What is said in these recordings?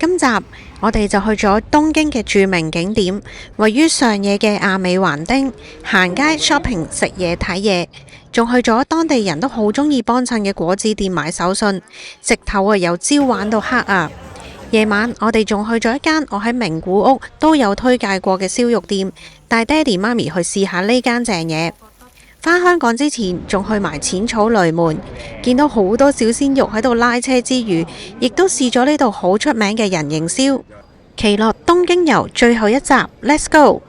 今集我哋就去咗東京嘅著名景點，位於上野嘅亞美橫町，行街 shopping 食嘢睇嘢，仲去咗當地人都好中意幫襯嘅果子店買手信，直頭啊由朝玩到黑啊！夜晚我哋仲去咗一間我喺名古屋都有推介過嘅燒肉店，帶爹哋媽咪去試下呢間正嘢。返香港之前仲去埋淺草雷門，見到好多小鮮肉喺度拉車之餘，亦都試咗呢度好出名嘅人形燒。奇樂東京遊最後一集 ，Let's go！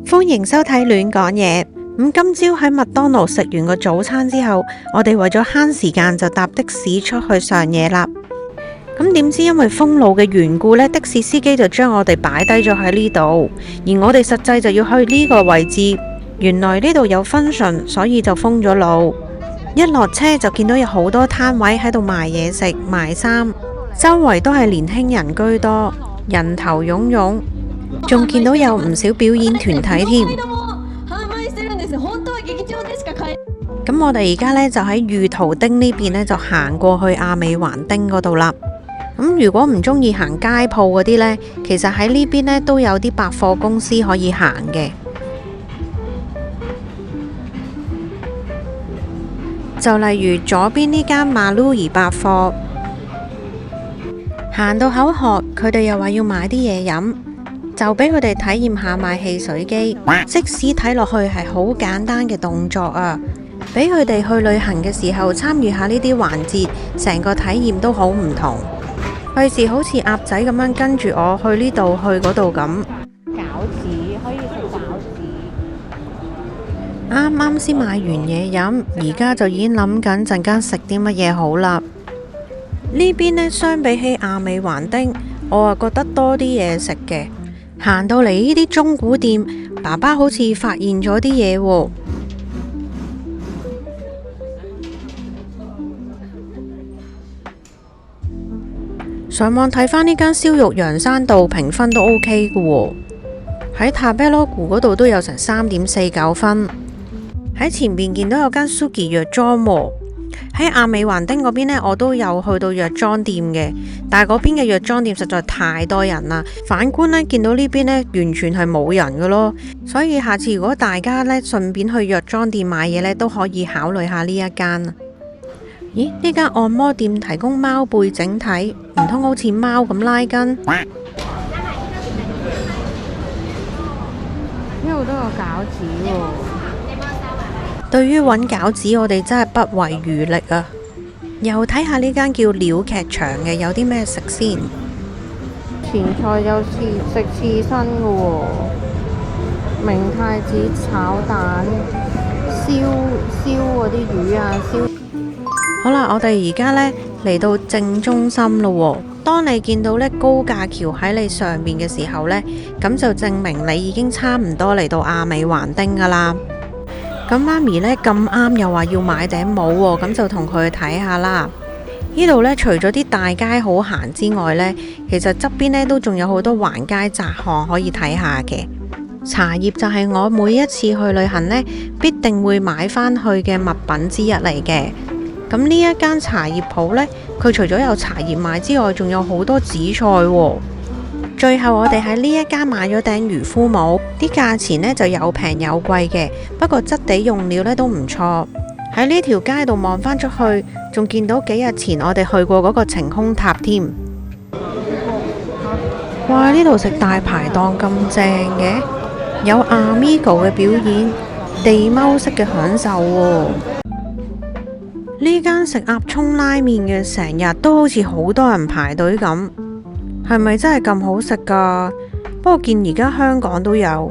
歡迎收睇亂講嘢。今朝喺麥當勞食完個早餐之後，我哋為咗慳時間就搭的士出去上野啦。咁點知因為封路嘅緣故呢，的士司機就將我哋擺低咗喺呢度，而我哋實際就要去呢個位置。原來呢度有 function，所以就封咗路。一落車就見到有好多攤位喺度賣嘢食、賣衫，周圍都係年輕人居多，人頭湧湧，仲見到有唔少表演團體添。咁我哋而家呢，就喺御徒町呢邊呢，就行過去亞美橫町嗰度啦。咁如果唔中意行街鋪嗰啲呢，其實喺呢邊呢都有啲百貨公司可以行嘅。就例如左邊呢間馬路兒百貨，行到口渴，佢哋又話要買啲嘢飲，就俾佢哋體驗下買汽水機。即使睇落去係好簡單嘅動作啊，俾佢哋去旅行嘅時候參與下呢啲環節，成個體驗都好唔同。費事好似鴨仔咁樣跟住我去呢度去嗰度咁。餃子可以食餃子。啱啱先買完嘢飲，而家就已經諗緊陣間食啲乜嘢好啦。呢邊呢，相比起亞美橫町，我啊覺得多啲嘢食嘅。行到嚟呢啲中古店，爸爸好似發現咗啲嘢喎。上網睇返呢間燒肉羊山道評分都 OK 嘅喎，喺塔貝羅湖嗰度都有成3.49分。喺前面見到有間 Suki 藥妝喎。喺亞美橫町嗰邊呢，我都有去到藥妝店嘅，但係嗰邊嘅藥妝店實在太多人啦。反觀呢，見到呢邊呢，完全係冇人嘅咯。所以下次如果大家呢順便去藥妝店買嘢呢，都可以考慮下呢一間。咦？呢間按摩店提供貓背整體，唔通好似貓咁拉筋？呢度都有餃子喎。對於揾餃子，我哋真係不遺餘力啊！又睇下呢間叫鳥劇場嘅有啲咩食先。前菜有食刺身嘅喎，明太子炒蛋、燒嗰啲魚啊，好啦，我哋而家呢嚟到正中心咯喎。當你見到呢高架橋喺你上面嘅時候呢，咁就證明你已經差唔多嚟到亞美橫町噶啦。咁媽咪呢咁啱又話要買頂帽喎，咁就同佢去睇下啦。呢度呢，除咗啲大街好行之外呢，其實側邊呢都仲有好多橫街窄巷可以睇下嘅。茶葉就係我每一次去旅行呢必定會買返去嘅物品之一嚟嘅。咁呢一間茶葉鋪呢，佢除咗有茶葉賣之外，仲有好多紫菜喎。最後我哋喺呢一間買咗頂漁夫帽，啲價錢呢就有平有貴嘅，不過質地用料呢都唔錯。喺呢條街度望返出去，仲見到幾日前我哋去過嗰個晴空塔添。哇！呢度食大排檔咁正嘅，有 Amigo 嘅表演，地踎式嘅享受喎。呢間食鴨葱拉麵嘅成日都好似好多人排隊咁。係咪真係咁好食㗎？不過見而家香港都有。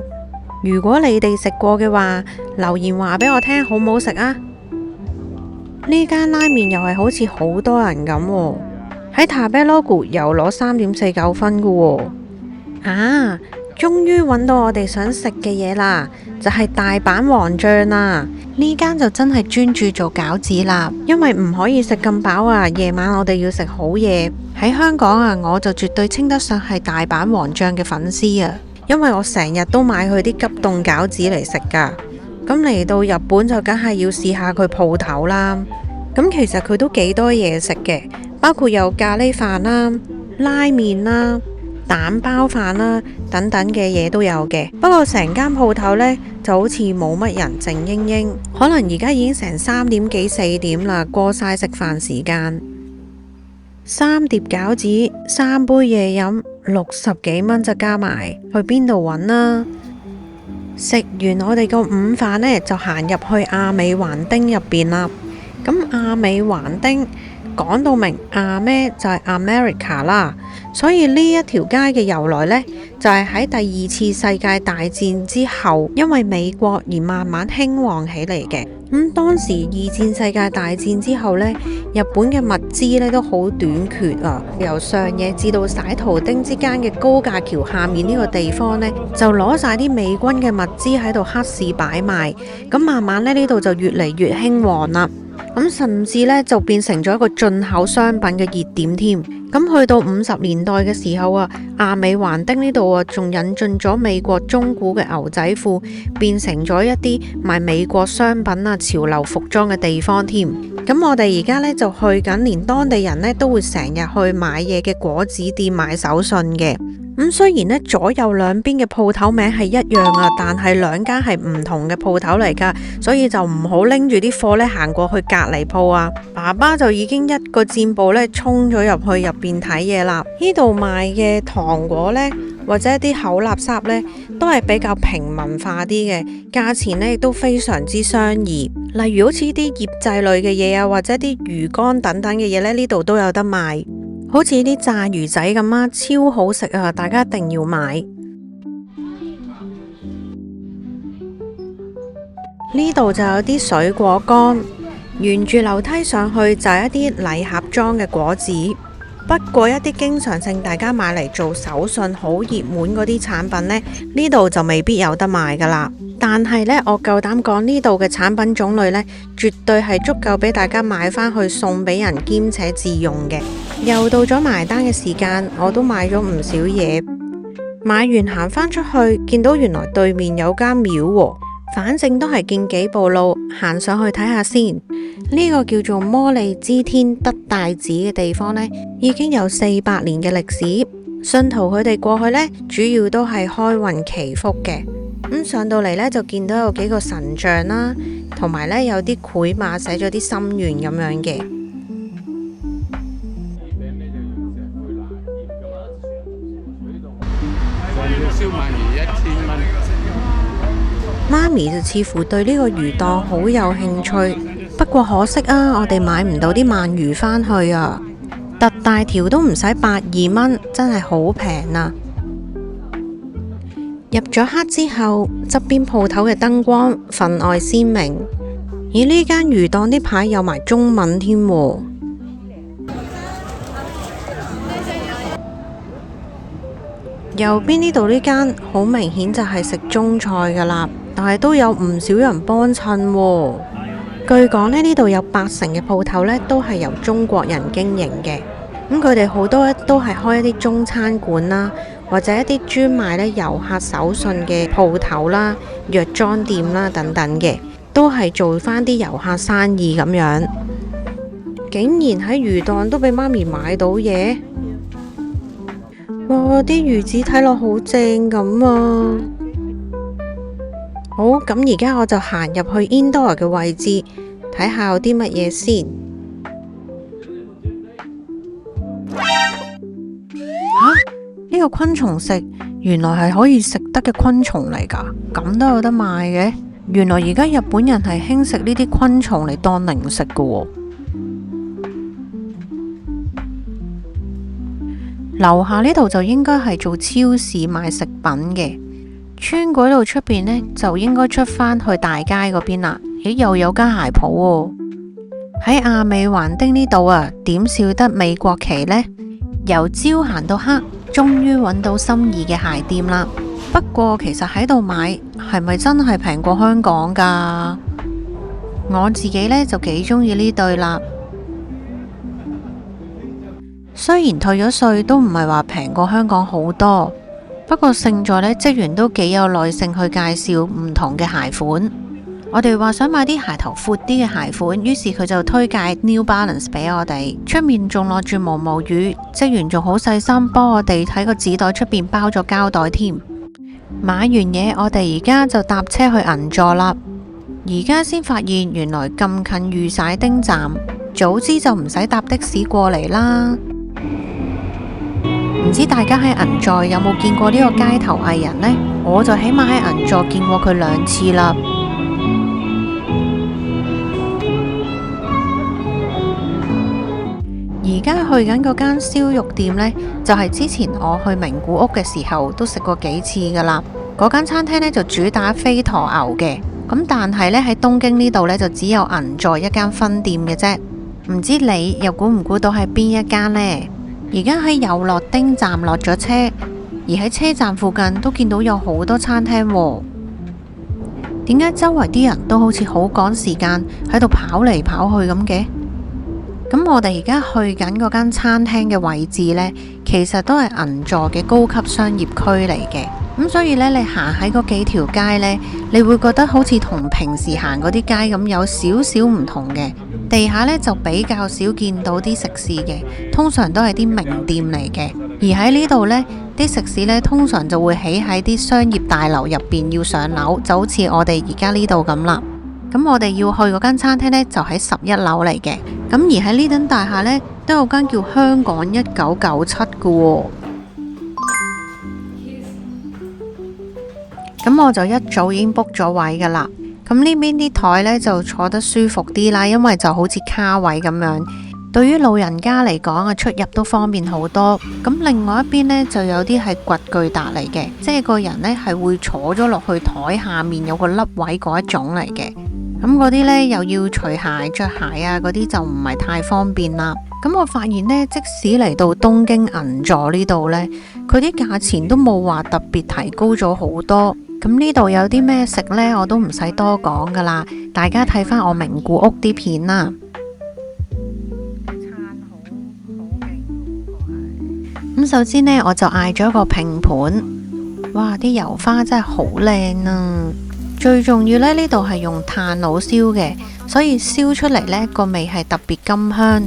如果你哋食過嘅話，留言話俾我聽好唔好食啊？呢間拉麵又係好似好多人咁喎，喺塔貝羅湖又攞3.49分㗎喎。啊！終於揾到我哋想食嘅嘢啦，就係大阪王醬啦。呢間就真係專注做餃子啦，因為唔可以食咁飽啊。夜晚我哋要食好嘢。喺香港啊，我就絕對稱得上係大阪王醬嘅粉絲啊。因為我成日都買佢啲急凍餃子嚟食噶。咁嚟到日本就梗係要試下佢鋪頭啦。咁其實佢都幾多嘢食嘅，包括有咖喱飯啦、拉麵啦、蛋包飯啦等等嘅嘢都有嘅。不過成間鋪頭呢就好似冇乜人，靜英英。可能而家已經成3點幾4點啦，過晒食飯時間。3碟餃子、3杯嘢飲，60幾蚊就加埋，去邊度揾啦？食完我哋個午飯呢，就行入去亞美橫丁入邊啦。咁亞美橫丁講到明亞咩就係 America 啦，所以呢一條街嘅由來呢，就係喺第2次世界大戰之後，因為美國而慢慢興旺起嚟嘅。咁當時2戰世界大戰之後呢，日本嘅物資呢都好短缺啊。由上野至到洗圖町之間嘅高架橋下面呢個地方呢，就攞晒啲美軍嘅物資喺度黑市擺賣。咁慢慢呢度就越嚟越興旺啦。咁甚至呢，就變成咗一個進口商品嘅熱點添。咁去到50年代嘅時候啊，亞美橫丁呢度啊，仲引進咗美國中古嘅牛仔褲，變成咗一啲賣美國商品啊、潮流服裝嘅地方添。咁我哋而家呢，就去緊，連當地人呢都會成日去買嘢嘅果子店買手信嘅。咁雖然呢，左右兩邊嘅鋪頭名係一樣啊，但係兩間係唔同嘅鋪頭嚟噶，所以就唔好拎住啲貨呢行過去隔離鋪啊。爸爸就已經一個箭步呢衝咗入去入邊睇嘢啦。呢度賣嘅糖果呢，或者一啲口垃圾呢，都係比較平民化啲嘅，價錢呢亦都非常之相宜。例如好似啲醃製類嘅嘢啊，或者啲魚乾等等嘅嘢呢，呢度都有得賣。好似啲炸魚仔咁啊，超好食啊！大家一定要買。呢度就有啲水果乾，沿住樓梯上去就係一啲禮盒裝嘅果子。不過一啲經常性大家買嚟做手信好熱門嗰啲產品呢，呢度就未必有得賣噶啦。但係呢，我夠膽講呢度嘅產品種類呢，絕對係足夠俾大家買返去送俾人兼且自用嘅。又到咗埋單嘅時間，我都買咗唔少嘢。買完行返出去，見到原來對面有間廟喎，反正都係見幾步路，行上去睇下先。呢個叫做摩利支天德大寺嘅地方呢，已經有400年嘅歷史。信徒佢哋過去呢，主要都係開運祈福嘅。咁上到嚟呢，就見到有幾個神像啦，同埋呢有啲繪馬寫咗啲心願咁樣嘅。燒鰻魚1000蚊。媽咪就似乎對呢個魚檔好有興趣，不過可惜啊，我哋買唔到啲鰻魚返去啊，特大條都唔使82蚊，真係好平啊！入咗黑之後，側邊鋪頭嘅燈光分外鮮明，而呢間魚檔啲牌有埋中文添喎。右邊呢度呢間好明顯就係食中菜噶啦，但係都有唔少人幫襯喎。據講呢度有80%嘅鋪頭呢都係由中國人經營嘅，咁佢哋好多都係開一啲中餐館啦，或者一啲專賣呢遊客手信嘅鋪頭啦、藥妝店啦等等嘅，都係做翻啲遊客生意咁樣。竟然喺魚檔都俾媽咪買到嘢，哇！啲魚子睇落好正咁啊！好，咁而家我就行入去 indoor 嘅位置，睇下有啲乜嘢先。呢個昆蟲食原來係可以食得嘅昆蟲嚟㗎，咁都有得賣嘅。原來而家日本人係興食呢啲昆蟲嚟當零食㗎喎。樓下呢度就應該係做超市賣食品嘅，村嗰度出邊呢，就應該出返去大街嗰邊啦。咦，又有間鞋鋪喎。喺亞美橫丁呢度啊，點少得美國旗呢？由朝行到黑，終於揾到心儀嘅鞋店啦。不過其實喺度買係咪真係平過香港㗎？我自己呢，就幾中意呢對啦。雖然退咗稅都唔係話平過香港好多，不過勝在呢，職員都幾有耐性去介紹唔同嘅鞋款。我哋話想買啲鞋頭闊啲嘅鞋款，於是佢就推介 New Balance 俾我哋。出面仲落住毛毛雨，職員仲好細心幫我哋喺個紙袋出邊包咗膠袋添。買完嘢，我哋而家就搭車去銀座啦。而家先發現原來咁近御璽丁站，早知就唔使搭的士過嚟啦。唔知大家喺銀座有冇見過呢個街頭藝人呢？我就起碼喺銀座見過佢2次啦。而家去緊嗰間燒肉店呢，就係之前我去名古屋嘅時候都食過幾次噶啦。嗰間餐廳呢，就主打飛驒牛嘅，咁但係呢，喺東京呢度呢，就只有銀座一間分店嘅啫。唔知你又估唔估到係邊一間呢？而家喺有樂町站落咗車，而喺車站附近都見到有好多餐廳喎。點解周圍啲人都好似好趕時間喺度跑嚟跑去咁嘅？咁我哋而家去緊嗰間餐廳嘅位置呢，其實都係銀座嘅高級商業區嚟嘅。咁所以呢，你行喺嗰幾條街呢，你會覺得好似同平時行嗰啲街咁有少少唔同嘅。地下呢，就比較少見到啲食肆嘅，通常都係啲名店嚟嘅。而喺呢度呢，啲食肆呢，通常就會起喺啲商業大樓入邊，要上樓，就好似我哋而家呢度咁啦。咁我哋要去嗰間餐廳呢，就喺11樓嚟嘅。咁而喺呢棟大廈呢，都有間叫香港1997嘅喎。咁我就一早已經 book 咗位噶啦。咁呢邊啲台呢，就坐得舒服啲啦，因為就好似卡位咁樣。對於老人家嚟講啊，出入都方便好多。咁另外一邊呢，就有啲係掘巨達嚟嘅，即係個人呢係會坐咗落去台下面有個凹位嗰一種嚟嘅。咁嗰啲呢，又要除鞋着鞋啊，嗰啲就唔係太方便啦。咁我發現呢，即使嚟到東京銀座呢度呢，佢啲價錢都冇話特別提高咗好多。咁呢度有啲咩食呢？我都唔使多講噶啦，大家睇翻我名古屋啲片啦。咁首先呢，我就嗌咗個拼盤，哇！啲油花真係好靚啊！最重要呢度係用炭爐燒嘅，所以燒出嚟呢個味係特別甘香。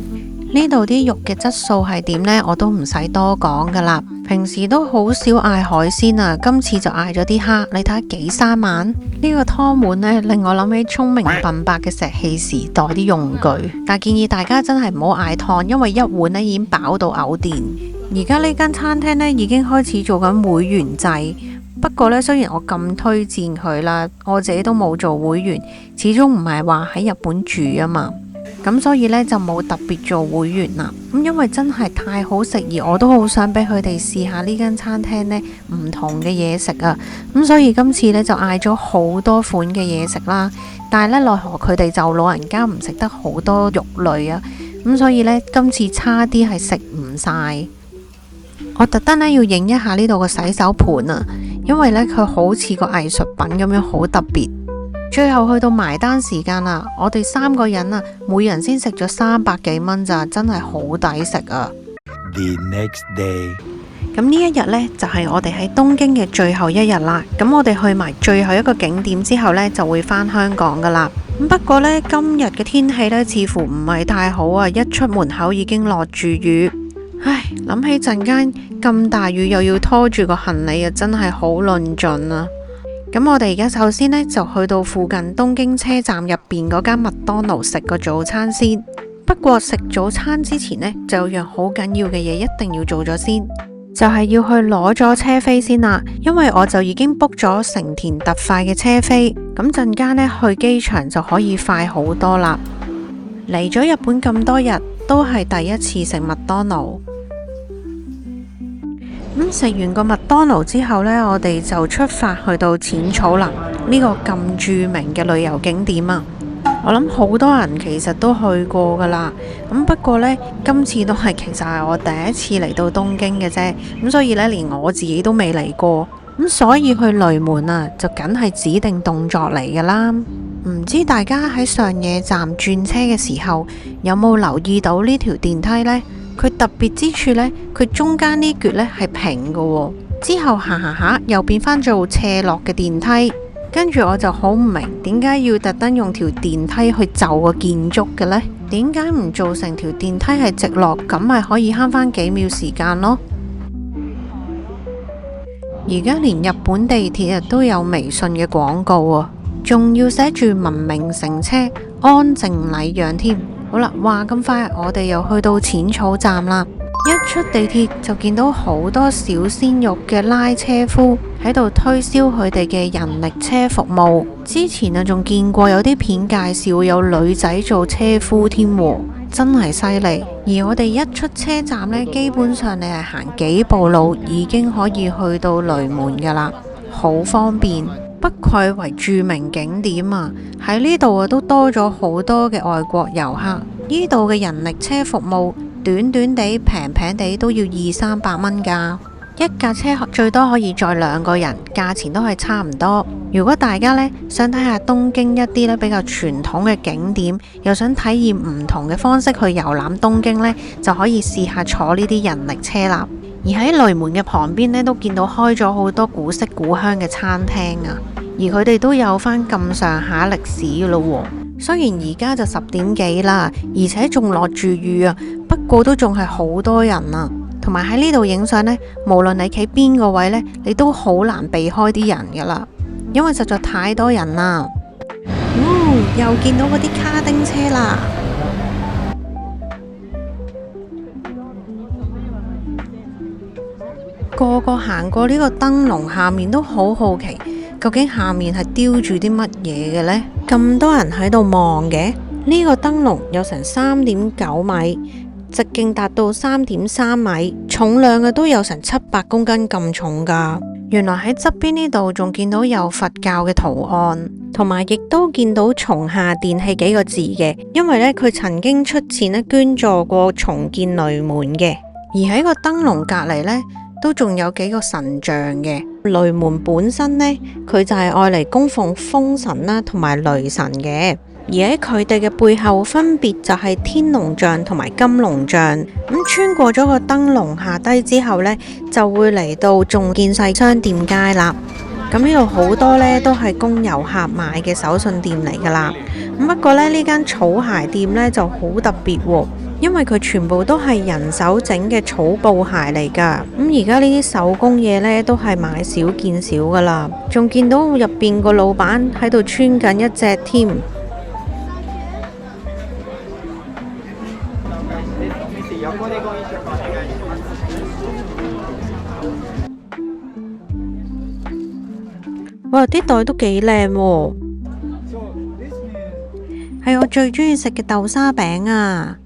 呢度啲肉嘅質素係點呢？我都唔使多講噶啦。平時都好少嗌海鮮啊，今次就嗌咗啲蝦，你睇下幾生猛。呢個湯碗呢，令我諗起聰明笨伯嘅石器時代啲用具，但建議大家真係唔好嗌湯，因為一碗呢已經飽到嘔電。而家呢間餐廳呢，已經開始做緊會員制，不過呢，雖然我咁推薦佢啦，我自己都冇做會員，始終唔係話喺日本住啊嘛。咁所以呢，就冇特別做會員啦。咁因為真係太好食，而我都好想俾佢哋試下呢間餐廳呢唔同嘅嘢食啊。咁所以今次呢，就嗌咗好多款嘅嘢食啦。但係呢，奈何佢哋就老人家唔食得好多肉類啊。咁所以呢，今次差啲係食唔晒。我特登呢要影一下呢度個洗手盤啊，因為呢，佢好似個藝術品咁樣，好特別。最後去到埋單時間啦，我哋3個人啊，每人先食咗300幾蚊咋，真係好抵食啊！ The next day，咁呢一日呢，就係我哋喺東京嘅最後一日啦。咁我哋去埋最後一個景點之後呢，就會返香港噶啦。咁不過呢，今日嘅天氣呢，似乎唔係太好啊！一出門口已經落住雨，唉，諗起陣間咁大雨又要拖住個行李啊，真係好論盡啊！咁我哋而家首先呢，就去到附近東京車站入邊嗰間麥當勞食個早餐先。不過食早餐之前呢，就有樣好緊要嘅嘢一定要做咗先，就係要去攞咗車飛先啦。因為我就已經 book 咗成田特快嘅車飛，咁陣間呢，去機場就可以快好多啦。嚟咗日本咁多日，都係第一次食麥當勞。咁食完個麥當勞之後呢，我哋就出發去到淺草林呢個咁著名嘅旅遊景點啊。我諗好多人其實都去過噶啦。咁不過呢，今次都係其實係我第一次嚟到東京嘅啫。咁所以呢，連我自己都未嚟過。咁所以去雷門啊，就梗係指定動作嚟噶啦。唔知大家喺上野站轉車嘅時候有冇留意到呢條電梯呢？佢特別之處呢，佢中間呢橛呢係平嘅喎，之後行行下又變返做斜落嘅電梯，跟住我就好唔明點解要特登用條電梯去就個建築嘅呢？點解唔做成條電梯係直落，咁咪可以慳返幾秒時間咯？而家連日本地鐵都有微信嘅廣告啊，仲要寫住文明乘車、安靜禮讓添。好啦，話咁快，我哋又去到淺草站啦。一出地鐵就見到好多小鮮肉嘅拉車夫喺度推銷佢哋嘅人力車服務。之前啊仲見過有啲片介紹有女仔做車夫添，真係犀利。而我哋一出車站呢，基本上你係行幾步路已經可以去到雷門噶啦，好方便。不愧為著名景點啊，喺呢度啊都多咗好多嘅外國遊客。呢度嘅人力車服務短短地平平地都要200-300蚊噶，一架車最多可以載2個人，價錢都係差唔多。如果大家呢想睇下東京一啲呢比較傳統嘅景點，又想體驗唔同嘅方式去遊覽東京呢，就可以試下坐呢啲人力車啦。而喺雷門嘅旁邊呢，都見到開咗好多古色古香嘅餐廳啊，而佢哋都有返咁上下歷史嘅咯。雖然而家就10點幾啦，而且仲落住雨啊，不過都仲係好多人啊。同埋喺呢度影相呢，無論你企邊個位呢，你都好難避開啲人噶啦，因為實在太多人啦。又見到嗰啲卡丁車啦。個個行過呢個燈籠下面都好好奇，究竟下面係雕住啲乜嘢嘅呢？咁多人喺度望嘅，呢個燈籠有成3.9米，直徑達到3.3米，重量嘅都有成700公斤咁重噶。原來喺側邊呢度仲見到有佛教嘅圖案，同埋亦都見到松下電器幾個字嘅，因為呢，佢曾經出錢咧捐助過重建雷門嘅。而喺個燈籠隔籬呢，都仲有幾個神像嘅。雷門本身呢，佢就係愛嚟供奉風神啦，同埋雷神嘅。而喺佢哋嘅背後，分別就係天龍像同埋金龍像。咁穿過咗個燈籠下低之後呢，就會嚟到仲見世商店街啦。咁呢度好多呢都係供遊客買嘅手信店嚟噶啦。咁不過呢間草鞋店呢就好特別喎。因為佢全部都係人手整嘅草布鞋嚟噶，咁而家呢啲手工嘢呢都係買少見少噶啦，仲見到入邊個老闆喺度穿緊一隻添。哇！啲袋都幾靚喎，係我最中意食嘅豆沙餅啊！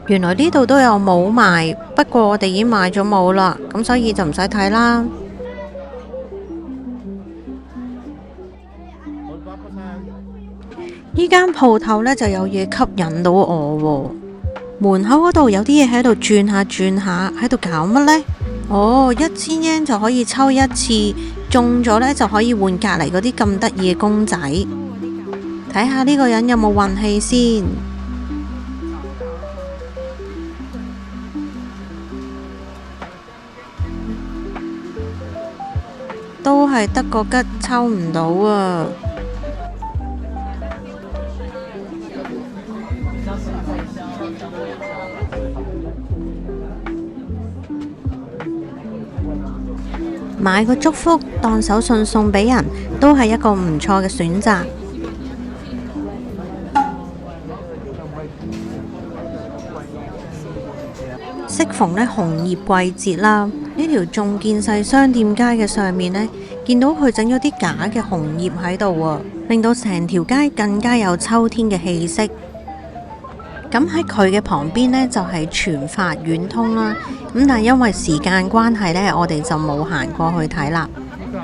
原來呢度都有帽賣，不過我哋已經買咗帽啦，咁所以就唔使睇啦。呢間鋪頭呢就有嘢吸引到我喎，門口嗰度有啲嘢喺度轉下轉下，喺度搞乜呢？哦，1000 yen 就可以抽一次，中咗呢就可以換隔籬嗰啲咁得意嘅公仔。睇下呢個人有冇運氣先。都係得個吉，抽唔到啊！買個祝福當手信送俾人，都係一個唔錯嘅選擇。適逢呢紅葉季節啦，呢條仲見世商店街嘅上面呢，見到佢整咗啲假嘅紅葉喺度啊，令到成條街更加有秋天嘅氣息。咁喺佢嘅旁邊呢，就係全法遠通啦。咁但係因為時間關係呢，我哋就冇行過去睇啦。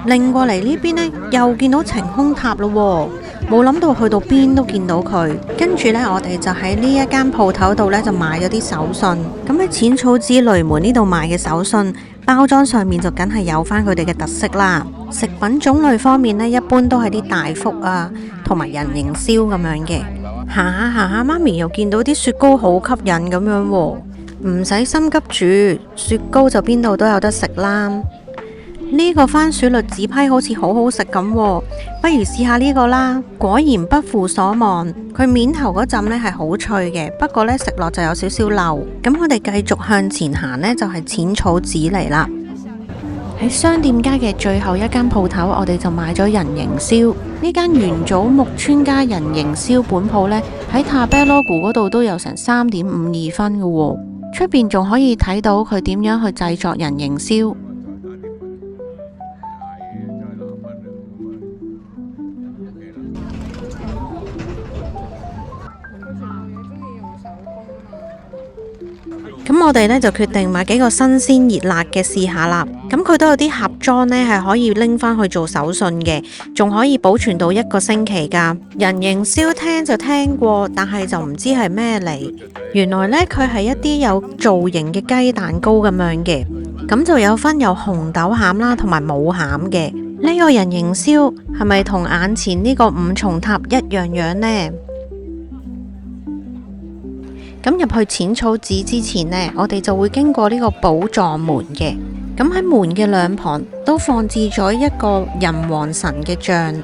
另過嚟呢邊呢，又見到晴空塔咯。冇諗到去到邊都見到佢。跟住呢，我哋就喺呢一間鋪頭度呢，就買咗啲手信。咁喺淺草寺雷門呢度買嘅手信，包裝上面就梗係有翻佢哋嘅特色啦。食品種類方面呢，一般都係啲大福啊，同埋人形燒咁樣嘅。行下行下，媽咪又見到啲雪糕好吸引咁樣喎，唔使心急住，雪糕就邊度都有得食啦。呢個番薯栗子批好似好好食咁喎，不如試下呢個啦。果然不負所望，佢面頭嗰陣呢係好脆嘅，不過呢食落就有少少漏。咁我哋繼續向前行呢，就係淺草寺嚟啦。喺商店街嘅最後一間鋪頭，我哋就買咗人形燒。呢間元祖木村家人形燒本鋪呢，喺塔貝羅湖嗰度都有成3.52分嘅喎，出邊仲可以睇到佢點樣去製作人形燒。咁我哋呢就決定買幾個新鮮熱辣嘅試下啦。咁佢都有啲盒裝呢係可以拎返去做手信嘅，仲可以保存到1個星期㗎。人形燒聽就聽過，但係就唔知係咩嚟。原來呢，佢係一啲有造型嘅雞蛋糕咁樣嘅，咁就有分有紅豆餡啦，同埋冇餡嘅。呢個人形燒係咪同眼前呢個5重塔一樣樣呢？咁入去淺草寺之前呢，我哋就會經過呢個寶藏門嘅。咁喺門嘅兩旁都放置咗一個人王神嘅像，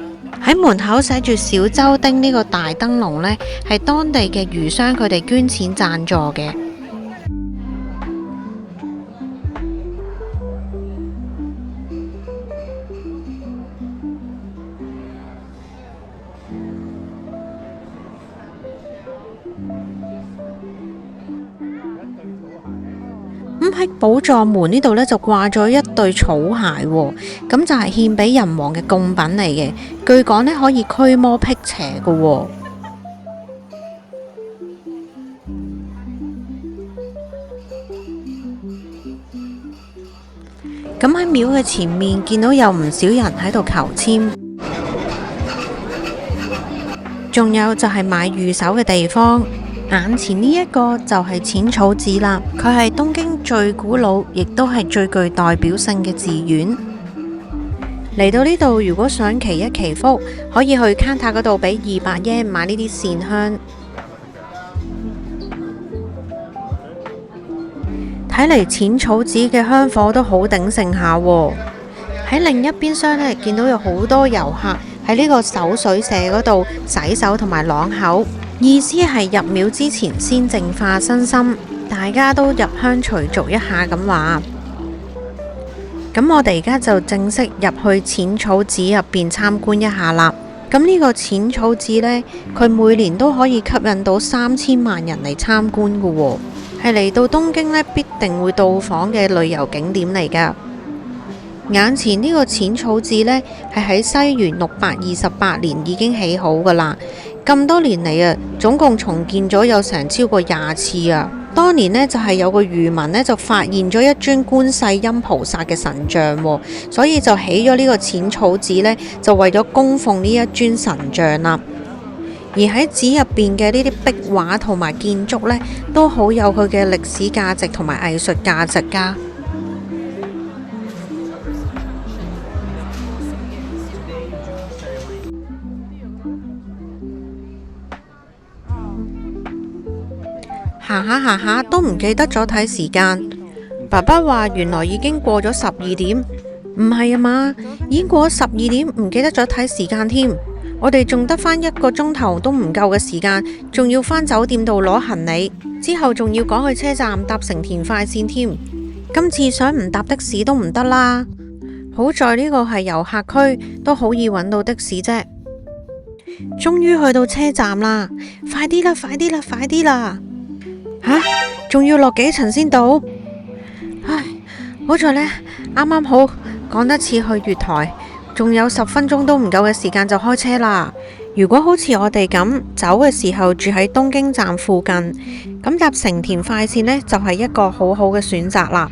喺門口寫住小周丁呢個大燈籠呢，係當地嘅魚商佢哋捐錢贊助嘅。咁喺寶藏門呢度呢，就掛咗一對草鞋喎，咁就係獻俾人王嘅貢品嚟嘅。據講呢，可以驅魔辟邪嘅喎。咁喺廟嘅前面見到有唔少人喺度求籤，仲有就係買御守嘅地方。眼前呢一個就係淺草寺啦，佢係東京最古老，亦都係最具代表性嘅寺院。嚟到呢度，如果想祈一祈福，可以去 counter 嗰度俾200 yen 買呢啲線香。睇嚟淺草寺嘅香火都好鼎盛下喎。喺另一邊廂呢，見到有好多遊客喺呢個手水社嗰度洗手同埋啷口。意思係入廟之前先淨化身心，大家都入鄉隨俗一下咁話。咁我哋而家就正式入去淺草寺入邊參觀一下啦。咁呢個淺草寺呢，佢每年都可以吸引到3000萬人嚟參觀㗎喎，係嚟到東京呢必定會到訪嘅旅遊景點嚟㗎。眼前呢個淺草寺呢，係喺西元628年已經起好㗎啦。咁多年嚟啊，總共重建咗有成超過20次啊！當年呢，就係有個漁民呢，就發現咗一尊觀世音菩薩嘅神像喎，所以就起咗呢個淺草寺呢，就為咗供奉呢一尊神像啦。而喺寺入邊嘅呢啲壁畫同埋建築呢，都好有佢嘅歷史價值同埋藝術價值㗎。行下行下都唔記得咗睇時間，爸爸話原來已經過咗12點，唔係啊嘛，已經過咗12點，唔記得咗睇時間添。我哋仲得返1個鐘頭都唔夠嘅時間，仲要返酒店度攞行李，之後仲要趕去車站搭成田快線添。今次想唔搭的士都唔得啦，好在呢個係遊客區，都好易揾到的士啫。終於去到車站啦，快啲啦，快啲啦，快啲啦！吓，仲要落幾層先到？唉，好在呢，啱啱好趕得切去月台，仲有10分鐘都唔夠嘅時間就開車啦。如果好似我哋咁走嘅時候住喺東京站附近，咁搭成田快線呢，就係一個好好嘅選擇啦，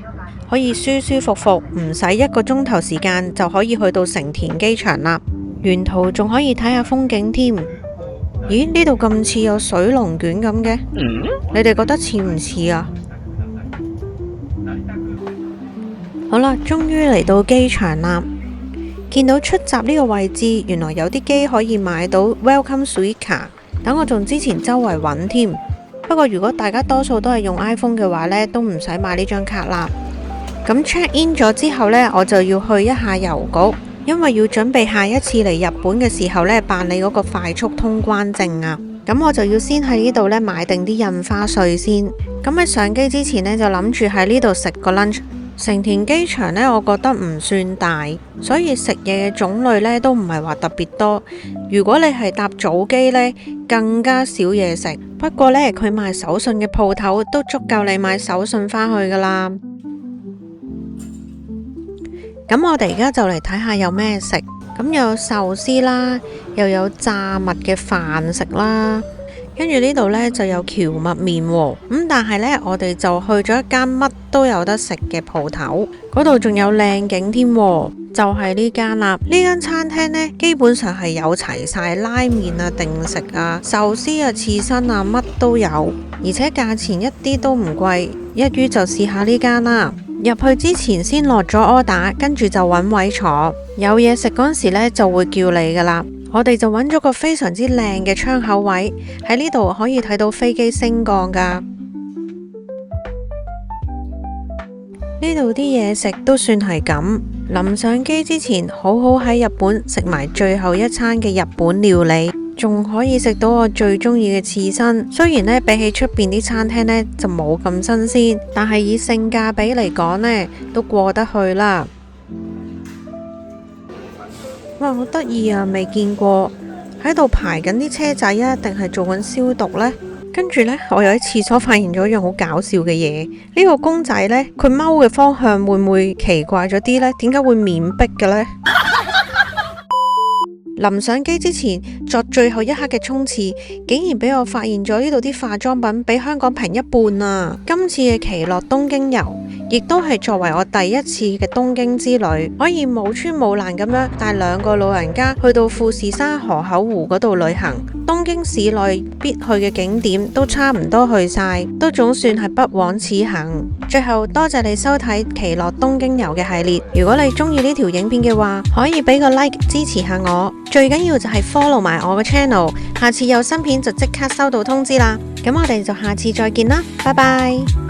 可以舒舒服服，唔使1個鐘頭時間就可以去到成田機場啦。沿途仲可以睇下風景添。咦？呢度咁似有水龍捲咁嘅，你哋覺得似唔似啊？好啦，終於嚟到機場啦。見到出閘呢個位置，原來有啲機可以買到 Welcome Suite 卡，等我仲之前周圍揾添。不過如果大家多數都係用 iPhone 嘅話呢，都唔使買呢張卡啦。咁 check in 咗之後呢，我就要去一下郵局，因為要準備下一次嚟日本嘅時候呢，辦理嗰個快速通關證啊。咁我就要先喺呢度呢買定啲印花稅先。咁喺上機之前呢，就諗住喺呢度食個 lunch。成田機場呢，我覺得唔算大，所以食嘢嘅種類呢都唔係話特別多。如果你係搭早機呢，更加少嘢食。不過呢，佢賣手信嘅鋪頭都足夠你買手信返去噶啦。咁我哋而家就嚟睇下有咩食。咁有壽司啦，又有炸物嘅飯食啦。跟住呢度呢，就有蕎麥麵喎，咁但係呢，我哋就去咗一間乜都有得食嘅鋪頭，嗰度仲有靚景添，就係呢間啦。呢間餐廳呢，基本上係有齊晒拉麵啊、定食啊、壽司啊、刺身啊，乜都有，而且價錢一啲都唔貴，一於就試下呢間啦。入去之前先落咗 order， 跟住就揾位坐，有嘢食嗰時呢，就會叫你噶啦。我哋就揾咗個非常之靚嘅窗口位，喺呢度可以睇到飛機升降噶。呢度啲嘢食都算係咁。臨上機之前，好好喺日本食埋最後一餐嘅日本料理，仲可以食到我最中意嘅刺身。雖然呢，比起出邊啲餐廳呢，就冇咁新鮮，但係以性價比嚟講呢，都過得去啦。哇，好得意啊！未見過，喺度排緊啲車仔啊，定係做緊消毒呢？跟住呢，我又喺廁所發現咗一樣好搞笑嘅嘢。呢個公仔呢，佢踎嘅方向會唔會奇怪咗啲呢？點解會面壁嘅呢？臨上機之前作最後一刻嘅衝刺，竟然俾我發現咗呢度啲化妝品比香港平一半啊！今次嘅奇樂東京遊，亦都係作為我第一次嘅東京之旅，可以冇穿冇爛咁樣帶2個老人家去到富士山河口湖嗰度旅行。東京市內必去嘅景點都差唔多去晒，都總算係不枉此行。最後多謝你收睇奇樂東京遊嘅系列。如果你中意呢條影片嘅話，可以俾個 like 支持下我。最緊要就係 follow 埋我嘅 channel， 下次有新片就即刻收到通知啦。咁我哋就下次再見啦，拜拜。